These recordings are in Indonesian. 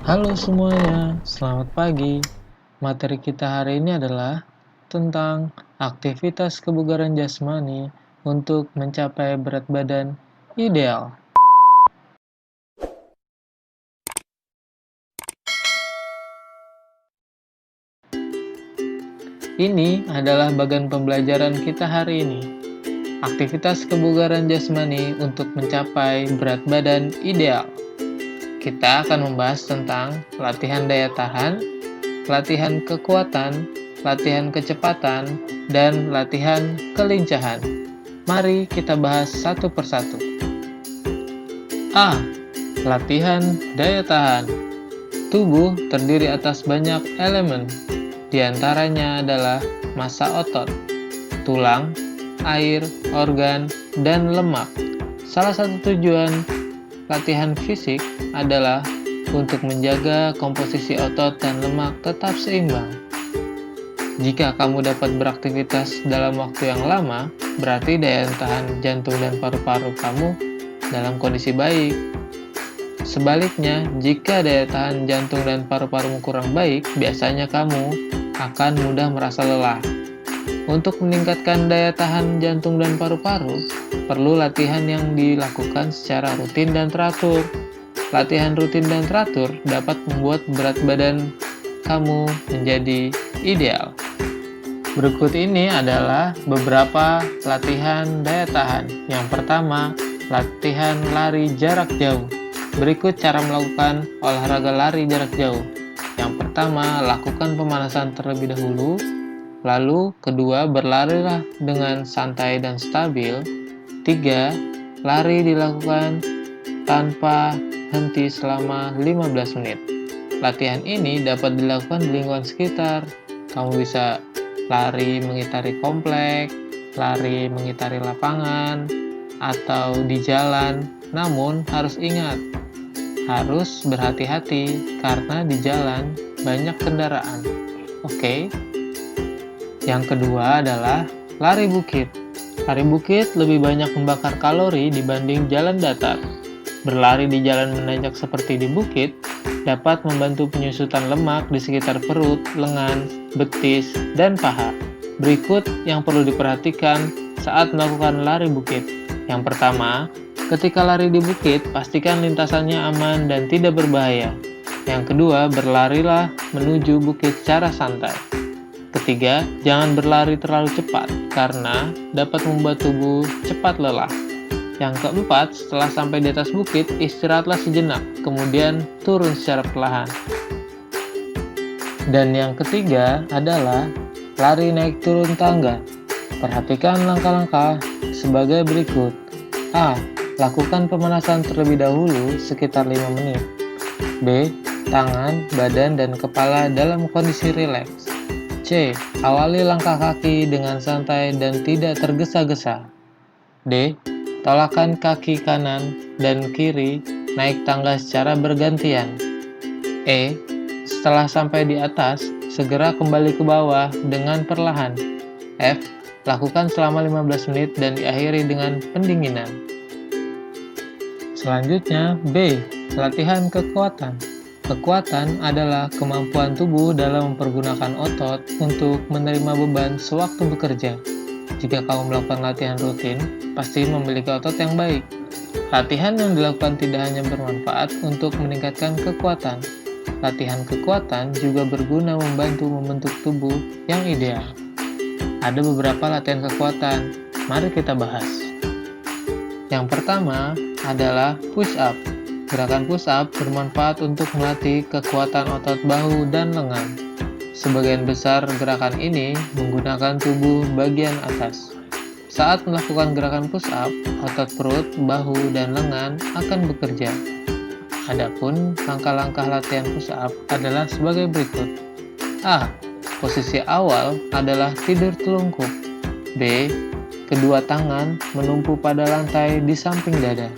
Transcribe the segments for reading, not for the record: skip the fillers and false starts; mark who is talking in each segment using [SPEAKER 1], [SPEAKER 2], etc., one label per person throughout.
[SPEAKER 1] Halo semuanya, selamat pagi. Materi kita hari ini adalah tentang aktivitas kebugaran jasmani untuk mencapai berat badan ideal. Ini adalah bagian pembelajaran kita hari ini. Aktivitas kebugaran jasmani untuk mencapai berat badan ideal. Kita akan membahas tentang latihan daya tahan, latihan kekuatan, latihan kecepatan, dan latihan kelincahan. Mari kita bahas satu persatu. A. Latihan daya tahan. Tubuh terdiri atas banyak elemen. Di antaranya adalah massa otot, tulang, air, organ, dan lemak. Salah satu tujuan latihan fisik adalah untuk menjaga komposisi otot dan lemak tetap seimbang. Jika kamu dapat beraktivitas dalam waktu yang lama, berarti daya tahan jantung dan paru-paru kamu dalam kondisi baik. Sebaliknya, jika daya tahan jantung dan paru-parumu kurang baik, biasanya kamu akan mudah merasa lelah. Untuk meningkatkan daya tahan jantung dan paru-paru, perlu latihan yang dilakukan secara rutin dan teratur. Latihan rutin dan teratur dapat membuat berat badan kamu menjadi ideal. Berikut ini adalah beberapa latihan daya tahan. Yang pertama, latihan lari jarak jauh. Berikut cara melakukan olahraga lari jarak jauh. Yang pertama, lakukan pemanasan terlebih dahulu. Lalu, kedua, berlarilah dengan santai dan stabil. 3. Lari dilakukan tanpa henti selama 15 menit. Latihan ini dapat dilakukan di lingkungan sekitar. Kamu bisa lari mengitari komplek, lari mengitari lapangan, atau di jalan. Namun, harus ingat, harus berhati-hati karena di jalan banyak kendaraan. Oke? Yang kedua adalah lari bukit. Lari bukit lebih banyak membakar kalori dibanding jalan datar. Berlari di jalan menanjak seperti di bukit dapat membantu penyusutan lemak di sekitar perut, lengan, betis, dan paha. Berikut yang perlu diperhatikan saat melakukan lari bukit. Yang pertama, ketika lari di bukit, pastikan lintasannya aman dan tidak berbahaya. Yang kedua, berlarilah menuju bukit secara santai. Ketiga, jangan berlari terlalu cepat karena dapat membuat tubuh cepat lelah. Yang keempat, setelah sampai di atas bukit, istirahatlah sejenak, kemudian turun secara perlahan. Dan yang ketiga adalah lari naik turun tangga. Perhatikan langkah-langkah sebagai berikut. A. Lakukan pemanasan terlebih dahulu sekitar 5 menit. B. Tangan, badan, dan kepala dalam kondisi rileks. C. Awali langkah kaki dengan santai dan tidak tergesa-gesa. D. Tolakkan kaki kanan dan kiri naik tangga secara bergantian. E. Setelah sampai di atas, segera kembali ke bawah dengan perlahan. F. Lakukan selama 15 menit dan diakhiri dengan pendinginan. Selanjutnya, B. Latihan kekuatan. Kekuatan adalah kemampuan tubuh dalam mempergunakan otot untuk menerima beban sewaktu bekerja. Jika kamu melakukan latihan rutin, pasti memiliki otot yang baik. Latihan yang dilakukan tidak hanya bermanfaat untuk meningkatkan kekuatan. Latihan kekuatan juga berguna membantu membentuk tubuh yang ideal. Ada beberapa latihan kekuatan, mari kita bahas. Yang pertama adalah push up. Gerakan push up bermanfaat untuk melatih kekuatan otot bahu dan lengan. Sebagian besar gerakan ini menggunakan tubuh bagian atas. Saat melakukan gerakan push up, otot perut, bahu, dan lengan akan bekerja. Adapun langkah-langkah latihan push up adalah sebagai berikut. A. Posisi awal adalah tidur telungkup. B. Kedua tangan menumpu pada lantai di samping dada.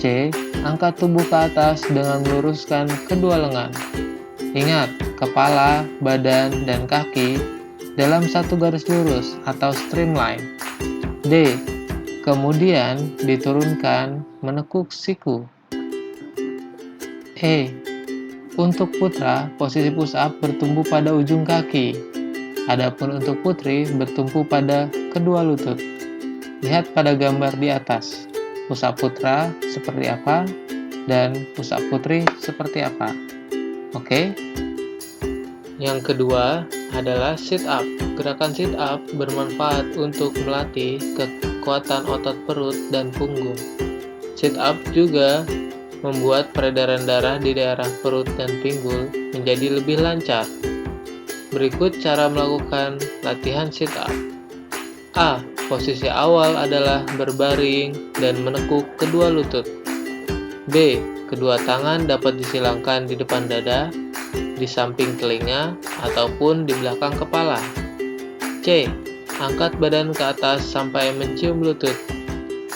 [SPEAKER 1] C. Angkat tubuh ke atas dengan meluruskan kedua lengan. Ingat, kepala, badan, dan kaki dalam satu garis lurus atau streamline. D. Kemudian diturunkan menekuk siku. E. Untuk putra, posisi push up bertumpu pada ujung kaki. Adapun untuk putri bertumpu pada kedua lutut. Lihat pada gambar di atas. Push up putra seperti apa dan push up putri seperti apa. Oke. Yang kedua adalah sit up. Gerakan sit up bermanfaat untuk melatih kekuatan otot perut dan punggung. Sit up juga membuat peredaran darah di daerah perut dan pinggul menjadi lebih lancar. Berikut cara melakukan latihan sit up. A. Posisi awal adalah berbaring dan menekuk kedua lutut. B. Kedua tangan dapat disilangkan di depan dada, di samping telinga, ataupun di belakang kepala. C. Angkat badan ke atas sampai mencium lutut.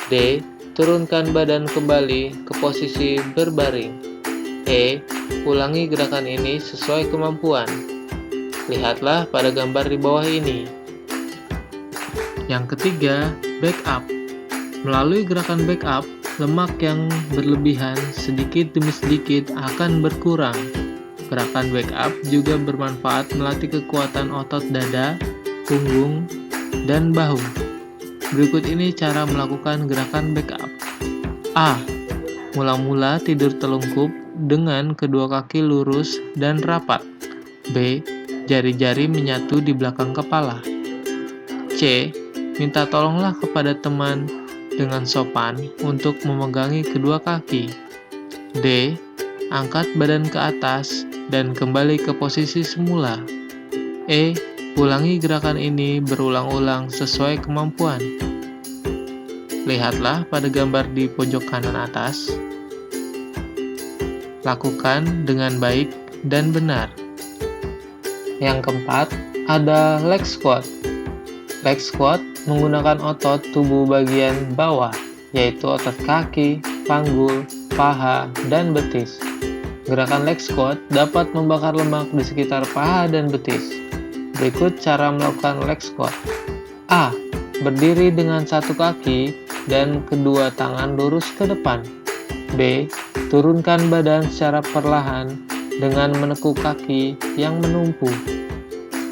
[SPEAKER 1] D. Turunkan badan kembali ke posisi berbaring. E. Ulangi gerakan ini sesuai kemampuan. Lihatlah pada gambar di bawah ini. Yang ketiga, back up. Melalui gerakan back up, lemak yang berlebihan sedikit demi sedikit akan berkurang. Gerakan back up juga bermanfaat melatih kekuatan otot dada, punggung, dan bahu. Berikut ini cara melakukan gerakan back up. A. Mula-mula tidur telungkup dengan kedua kaki lurus dan rapat. B. Jari-jari menyatu di belakang kepala. C. Minta tolonglah kepada teman dengan sopan untuk memegangi kedua kaki. D. Angkat badan ke atas dan kembali ke posisi semula. E. Ulangi gerakan ini berulang-ulang sesuai kemampuan. Lihatlah pada gambar di pojok kanan atas. Lakukan dengan baik dan benar. Yang keempat, ada leg squat. Leg squat menggunakan otot tubuh bagian bawah, yaitu otot kaki, panggul, paha, dan betis. Gerakan leg squat dapat membakar lemak di sekitar paha dan betis. Berikut cara melakukan leg squat. A. Berdiri dengan satu kaki dan kedua tangan lurus ke depan. B. Turunkan badan secara perlahan dengan menekuk kaki yang menumpu.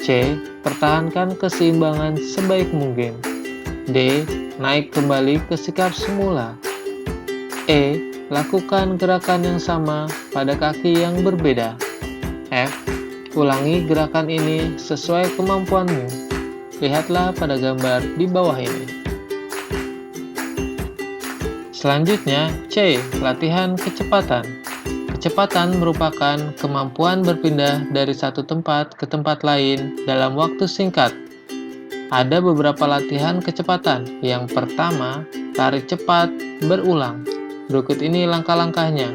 [SPEAKER 1] C. Pertahankan keseimbangan sebaik mungkin. D. Naik kembali ke sikap semula. E. Lakukan gerakan yang sama pada kaki yang berbeda. F. Ulangi gerakan ini sesuai kemampuanmu. Lihatlah pada gambar di bawah ini. Selanjutnya, C. Latihan kecepatan. Kecepatan merupakan kemampuan berpindah dari satu tempat ke tempat lain dalam waktu singkat. Ada beberapa latihan kecepatan. Yang pertama, lari cepat berulang. Berikut ini langkah-langkahnya.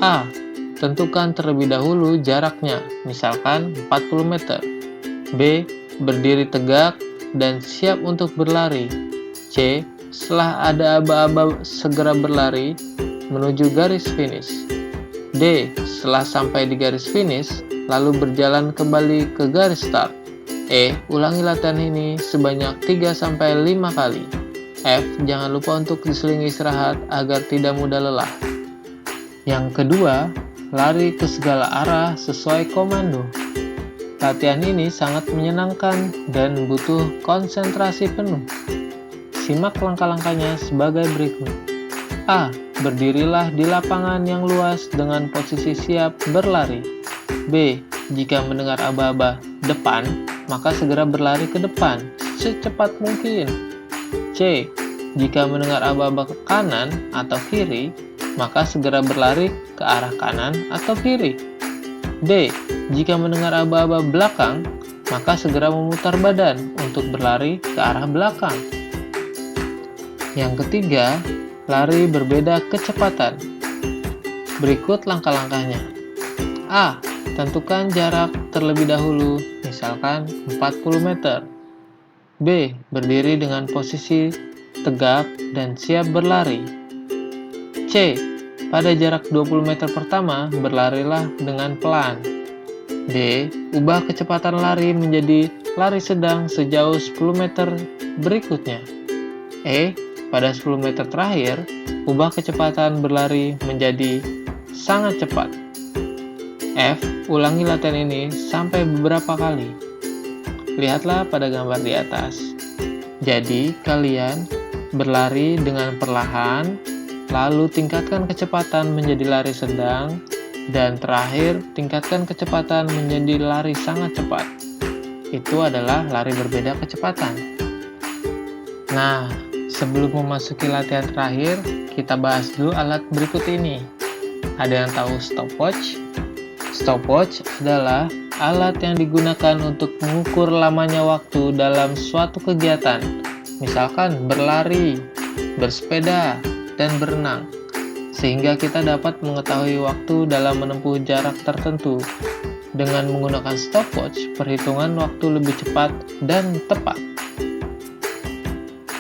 [SPEAKER 1] A. Tentukan terlebih dahulu jaraknya, misalkan 40 meter. B. Berdiri tegak dan siap untuk berlari. C. Setelah ada aba-aba segera berlari menuju garis finish. D. Setelah sampai di garis finish, lalu berjalan kembali ke garis start. E. Ulangi latihan ini sebanyak 3-5 kali. F. Jangan lupa untuk diselingi istirahat agar tidak mudah lelah. Yang kedua, lari ke segala arah sesuai komando. Latihan ini sangat menyenangkan dan butuh konsentrasi penuh. Simak langkah-langkahnya sebagai berikut. A. Berdirilah di lapangan yang luas dengan posisi siap berlari. B. Jika mendengar aba-aba depan, maka segera berlari ke depan secepat mungkin. C. Jika mendengar aba-aba ke kanan atau kiri, maka segera berlari ke arah kanan atau kiri. D. Jika mendengar aba-aba belakang, maka segera memutar badan untuk berlari ke arah belakang. Yang ketiga, lari berbeda kecepatan. Berikut langkah-langkahnya. A. Tentukan jarak terlebih dahulu, misalkan 40 meter. B. Berdiri dengan posisi tegak dan siap berlari. C. Pada jarak 20 meter pertama, berlarilah dengan pelan. D. Ubah kecepatan lari menjadi lari sedang sejauh 10 meter berikutnya. E. Pada 10 meter terakhir, ubah kecepatan berlari menjadi sangat cepat. F. Ulangi latihan ini sampai beberapa kali. Lihatlah pada gambar di atas. Jadi, kalian berlari dengan perlahan, lalu tingkatkan kecepatan menjadi lari sedang, dan terakhir tingkatkan kecepatan menjadi lari sangat cepat. Itu adalah lari berbeda kecepatan. Nah, sebelum memasuki latihan terakhir, kita bahas dulu alat berikut ini. Ada yang tahu stopwatch? Stopwatch adalah alat yang digunakan untuk mengukur lamanya waktu dalam suatu kegiatan, misalkan berlari, bersepeda, dan berenang, sehingga kita dapat mengetahui waktu dalam menempuh jarak tertentu. Dengan menggunakan stopwatch, perhitungan waktu lebih cepat dan tepat.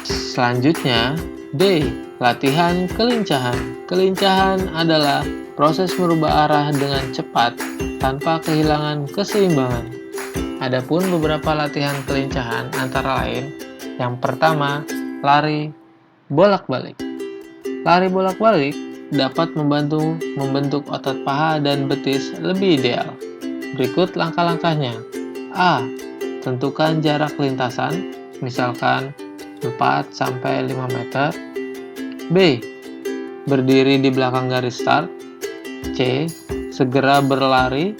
[SPEAKER 1] Selanjutnya, D. Latihan kelincahan. Kelincahan adalah proses merubah arah dengan cepat tanpa kehilangan keseimbangan. Adapun beberapa latihan kelincahan antara lain, yang pertama, lari bolak-balik. Lari bolak-balik dapat membantu membentuk otot paha dan betis lebih ideal. Berikut langkah-langkahnya. A. Tentukan jarak lintasan, misalkan 4-5 meter. B. Berdiri di belakang garis start. C. Segera berlari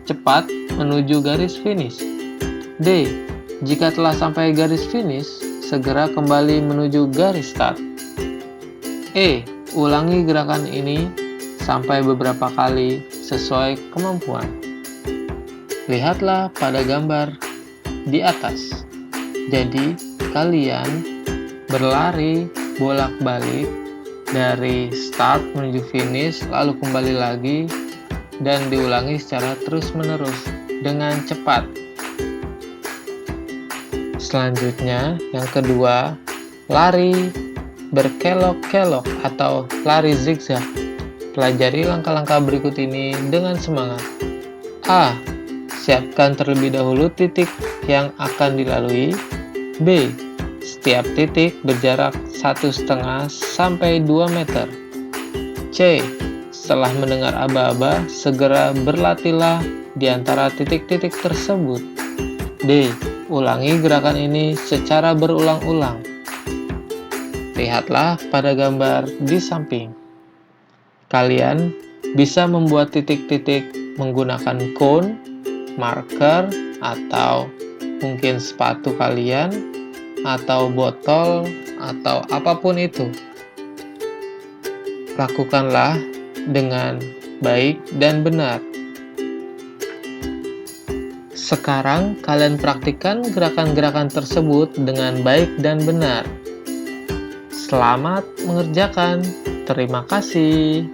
[SPEAKER 1] cepat menuju garis finish. D. Jika telah sampai garis finish, segera kembali menuju garis start. E. Ulangi gerakan ini sampai beberapa kali sesuai kemampuan. Lihatlah pada gambar di atas. Jadi, kalian berlari bolak-balik dari start menuju finish, lalu kembali lagi, dan diulangi secara terus-menerus dengan cepat. Selanjutnya, yang kedua, lari berkelok-kelok atau lari zigzag. Pelajari langkah-langkah berikut ini dengan semangat. A. Siapkan terlebih dahulu titik yang akan dilalui. B. Setiap titik berjarak 1,5 sampai 2 meter. C. Setelah mendengar aba-aba, segera berlatihlah di antara titik-titik tersebut. D. Ulangi gerakan ini secara berulang-ulang. Lihatlah pada gambar di samping. Kalian bisa membuat titik-titik menggunakan cone, marker, atau mungkin sepatu kalian, atau botol, atau apapun itu. Lakukanlah dengan baik dan benar. Sekarang kalian praktikkan gerakan-gerakan tersebut dengan baik dan benar. Selamat mengerjakan. Terima kasih.